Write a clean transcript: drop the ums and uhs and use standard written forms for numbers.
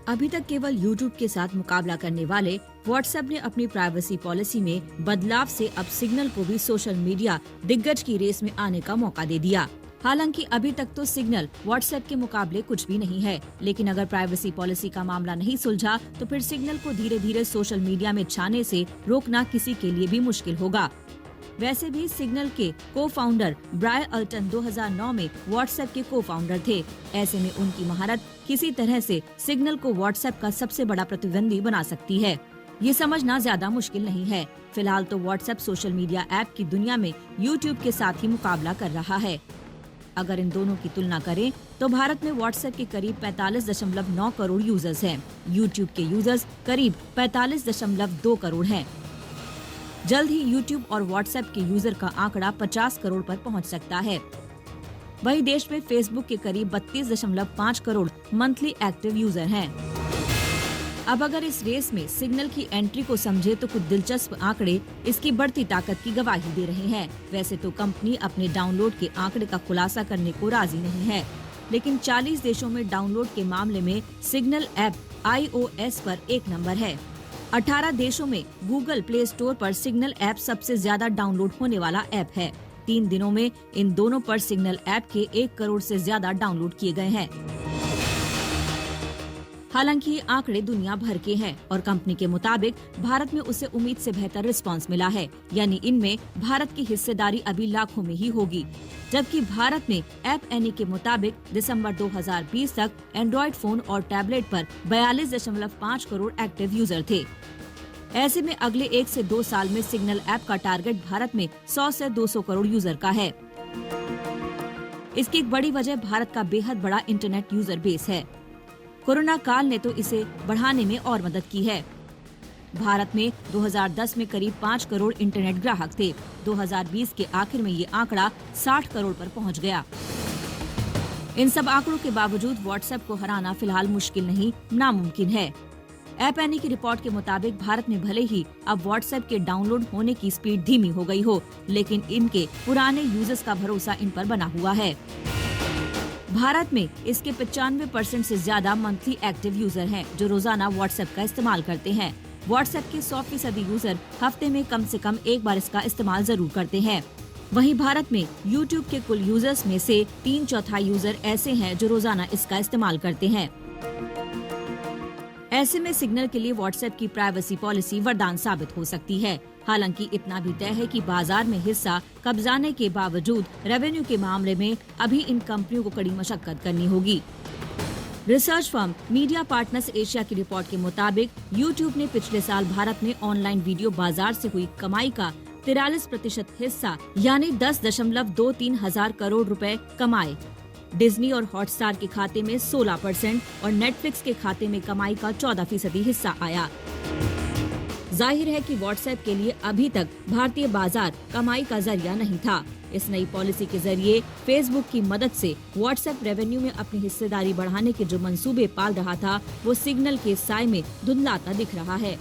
अभी तक केवल YouTube के साथ मुकाबला करने वाले WhatsApp ने अपनी प्राइवेसी पॉलिसी में बदलाव से अब सिग्नल को भी सोशल मीडिया दिग्गज की रेस में आने का मौका दे दिया। हालांकि अभी तक तो सिग्नल WhatsApp के मुकाबले कुछ भी नहीं है, लेकिन अगर प्राइवेसी पॉलिसी का मामला नहीं सुलझा तो फिर सिग्नल को धीरे धीरे सोशल मीडिया में छाने से रोकना किसी के लिए भी मुश्किल होगा। वैसे भी सिग्नल के को-फाउंडर ब्रायन अल्टन 2009 में WhatsApp के को-फाउंडर थे। ऐसे में उनकी महारत किसी तरह से सिग्नल को WhatsApp का सबसे बड़ा प्रतिद्वंदी बना सकती है। ये समझना ज्यादा मुश्किल नहीं है। फिलहाल तो WhatsApp सोशल मीडिया ऐप की दुनिया में YouTube के साथ ही मुकाबला कर रहा है। अगर इन दोनों की तुलना करें तो भारत में WhatsApp के करीब 45.9 करोड़ यूजर्स हैं। YouTube के यूजर्स करीब 45.2 करोड़ हैं। जल्द ही YouTube और WhatsApp के यूजर का आंकड़ा 50 करोड़ पर पहुंच सकता है। वहीं देश में Facebook के करीब 32.5 करोड़ मंथली एक्टिव यूजर हैं। अब अगर इस रेस में सिग्नल की एंट्री को समझे तो कुछ दिलचस्प आंकड़े इसकी बढ़ती ताकत की गवाही दे रहे हैं। वैसे तो कंपनी अपने डाउनलोड के आंकड़े का खुलासा करने को राजी नहीं है, लेकिन 40 देशों में डाउनलोड के मामले में सिग्नल ऐप iOS पर 1 नंबर है। 18 देशों में गूगल प्ले स्टोर पर सिग्नल ऐप सबसे ज्यादा डाउनलोड होने वाला ऐप है। 3 दिनों में इन दोनों पर सिग्नल ऐप के 1 करोड़ से ज्यादा डाउनलोड किए गए हैं। हालांकि ये आंकड़े दुनिया भर के हैं और कंपनी के मुताबिक भारत में उसे उम्मीद से बेहतर रिस्पांस मिला है, यानी इनमें भारत की हिस्सेदारी अभी लाखों में ही होगी। जबकि भारत में ऐप एनी के मुताबिक दिसंबर 2020 तक एंड्रॉइड फोन और टैबलेट पर 42.5 करोड़ एक्टिव यूजर थे। ऐसे में अगले 1 से 2 साल में सिग्नल ऐप का टारगेट भारत में 100 से 200 करोड़ यूजर का है। इसकी एक बड़ी वजह भारत का बेहद बड़ा इंटरनेट यूजर बेस है। कोरोना काल ने तो इसे बढ़ाने में और मदद की है। भारत में 2010 में करीब 5 करोड़ इंटरनेट ग्राहक थे। 2020 के आखिर में ये आंकड़ा 60 करोड़ पर पहुंच गया। इन सब आंकड़ों के बावजूद WhatsApp को हराना फिलहाल मुश्किल नहीं, नामुमकिन है। ऐप एनी की रिपोर्ट के मुताबिक भारत में भले ही अब WhatsApp के डाउनलोड होने की स्पीड धीमी हो गई हो, लेकिन इनके पुराने यूजर्स का भरोसा इन पर बना हुआ है। भारत में इसके 95% से ज्यादा मंथली एक्टिव यूजर हैं, जो रोजाना WhatsApp का इस्तेमाल करते हैं। WhatsApp के 100% यूजर हफ्ते में कम से कम एक बार इसका इस्तेमाल जरूर करते हैं। वहीं भारत में YouTube के कुल यूजर्स में से 3/4 यूजर ऐसे हैं जो रोजाना इसका इस्तेमाल करते हैं। ऐसे में सिग्नल के लिए WhatsApp की प्राइवेसी पॉलिसी वरदान साबित हो सकती है। हालांकि इतना भी तय है कि बाजार में हिस्सा कब्जाने के बावजूद रेवेन्यू के मामले में अभी इन कंपनियों को कड़ी मशक्कत करनी होगी। Research firm media partners Asia की रिपोर्ट के मुताबिक YouTube ने पिछले साल भारत में ऑनलाइन वीडियो बाजार से हुई कमाई का 43% हिस्सा यानी 10.23 हजार करोड़ रुपए कमाए। डिज्नी और हॉटस्टार के खाते में 16% और नेटफ्लिक्स के खाते में कमाई का 14% हिस्सा आया। जाहिर है कि WhatsApp के लिए अभी तक भारतीय बाजार कमाई का जरिया नहीं था। इस नई पॉलिसी के जरिए Facebook की मदद से WhatsApp रेवेन्यू में अपनी हिस्सेदारी बढ़ाने के जो मंसूबे पाल रहा था, वो सिग्नल के साए में धुंधलाता दिख रहा है।